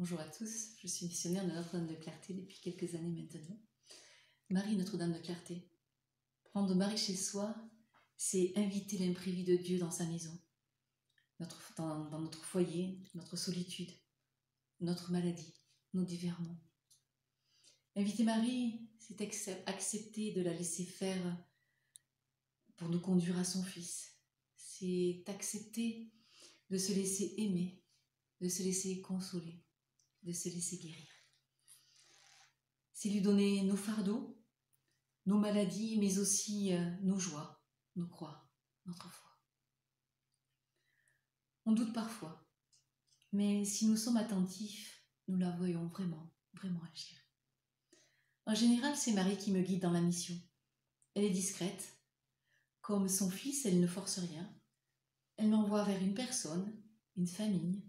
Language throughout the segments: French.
Bonjour à tous, je suis missionnaire de Notre-Dame de Clarté depuis quelques années maintenant. Marie Notre-Dame de Clarté. Prendre Marie chez soi, c'est inviter l'imprévu de Dieu dans sa maison, dans notre foyer, notre solitude, notre maladie, nos divers maux. Inviter Marie, c'est accepter de la laisser faire pour nous conduire à son Fils. C'est accepter de se laisser aimer, de se laisser consoler, de se laisser guérir. C'est lui donner nos fardeaux, nos maladies, mais aussi nos joies, nos croix, notre foi. On doute parfois, mais si nous sommes attentifs, nous la voyons vraiment, vraiment agir. En général, c'est Marie qui me guide dans la mission. Elle est discrète. Comme son fils, elle ne force rien. Elle m'envoie vers une personne, une famille.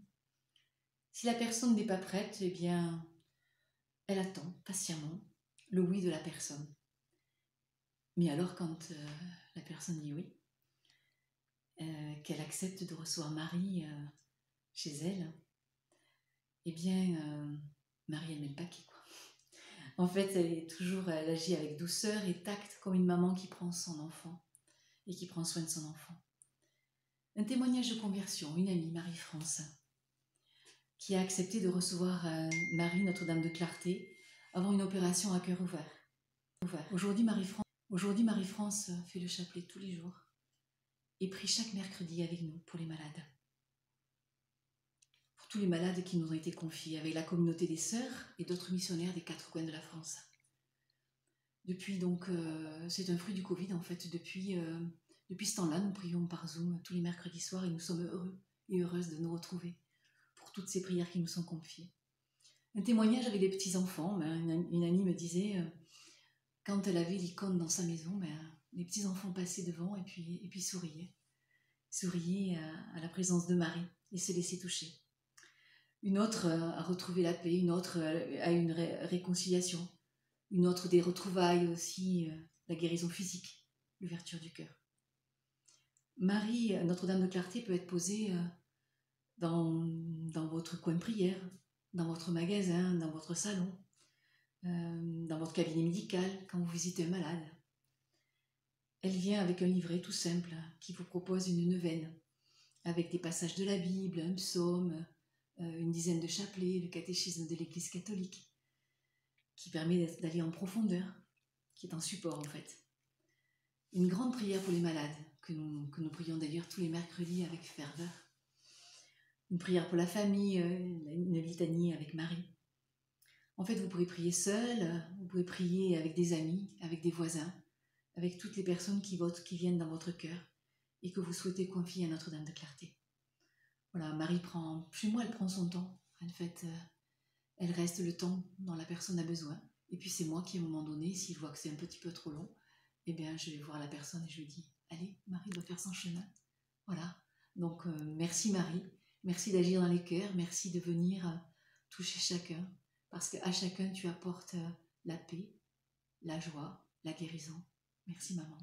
Si la personne n'est pas prête, eh bien, elle attend patiemment le oui de la personne. Mais alors, quand la personne dit oui, qu'elle accepte de recevoir Marie chez elle, eh bien, Marie, elle met le paquet, quoi. En fait, elle agit avec douceur et tact, comme une maman qui prend son enfant et qui prend soin de son enfant. Un témoignage de conversion, une amie, Marie-France, qui a accepté de recevoir Marie, Notre-Dame de Clarté, avant une opération à cœur ouvert. Aujourd'hui, Marie-France fait le chapelet tous les jours et prie chaque mercredi avec nous pour les malades. Pour tous les malades qui nous ont été confiés avec la communauté des sœurs et d'autres missionnaires des 4 coins de la France. Depuis donc, c'est un fruit du Covid en fait, depuis ce temps-là, nous prions par Zoom tous les mercredis soirs et nous sommes heureux et heureuses de nous retrouver pour toutes ces prières qui nous sont confiées. Un témoignage avec les petits-enfants, une amie me disait, quand elle avait l'icône dans sa maison, les petits-enfants passaient devant et puis souriaient à la présence de Marie et se laissaient toucher. Une autre a retrouvé la paix, une autre a eu une réconciliation, une autre des retrouvailles aussi, la guérison physique, l'ouverture du cœur. Marie, Notre-Dame de Clarté peut être posée dans votre coin de prière, dans votre magasin, dans votre salon, dans votre cabinet médical, quand vous visitez un malade. Elle vient avec un livret tout simple qui vous propose une neuvaine, avec des passages de la Bible, un psaume, une dizaine de chapelets, le catéchisme de l'Église catholique, qui permet d'aller en profondeur, qui est un support en fait. Une grande prière pour les malades, que nous prions d'ailleurs tous les mercredis avec ferveur. Une prière pour la famille, une litanie avec Marie. En fait, vous pouvez prier seul, vous pouvez prier avec des amis, avec des voisins, avec toutes les personnes qui viennent dans votre cœur et que vous souhaitez confier à Notre-Dame de Clarté. Voilà, Marie chez moi, elle prend son temps. En fait, elle reste le temps dont la personne a besoin. Et puis c'est moi qui, à un moment donné, si je vois que c'est un petit peu trop long, eh bien, je vais voir la personne et je lui dis « Allez, Marie doit faire son chemin. » Voilà. Donc, merci Marie. Merci d'agir dans les cœurs. Merci de venir toucher chacun. Parce qu'à chacun, tu apportes la paix, la joie, la guérison. Merci maman.